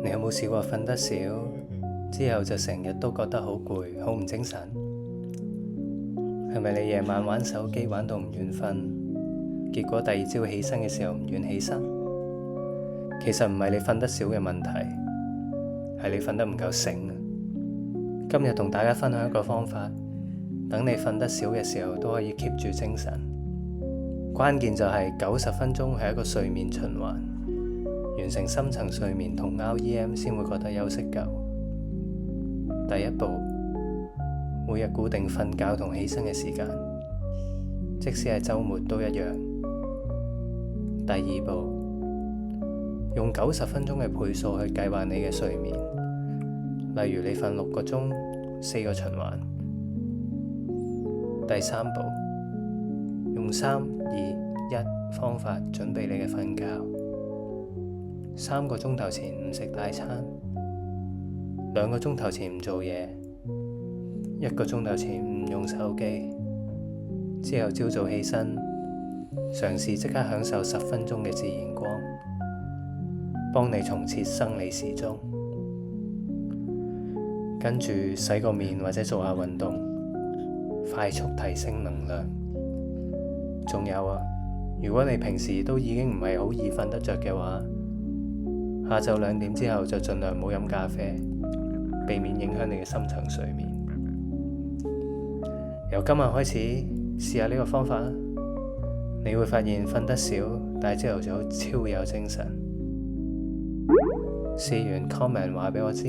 你有冇試過瞓得少，之後就成日都覺得好攰，好唔精神？係咪你夜晚玩手機玩到唔願瞓，結果第二朝起身嘅時候唔願起身？其實唔係你瞓得少嘅問題，係你瞓得唔夠醒啊！今日同大家分享一個方法，等你瞓得少嘅時候都可以 keep 住精神。關鍵就係90分鐘係一個睡眠循環，完成深層睡眠同 REM 先會覺得休息夠。第一步，每日固定瞓覺同起身嘅時間，即使係週末都一樣。第二步，用90分鐘嘅倍數去計劃你嘅睡眠，例如你瞓6個鐘，4個循環。第三步，用3、2、1方法準備你嘅瞓覺。3個鐘頭前唔食大餐，2個鐘頭前唔做嘢，1個鐘頭前唔用手機。之後朝早起身，嘗試即刻享受10分鐘嘅自然光，幫你重設生理時鐘。跟住洗個面或者做下運動，快速提升能量。仲有啊，如果你平時都已經唔係好易瞓得着嘅話，下晝2點之後就盡量唔好飲咖啡，避免影響你嘅深層睡眠。由今日開始試下呢個方法，你會發現瞓得少，但係朝頭早超有精神。試完 comment 話俾我知。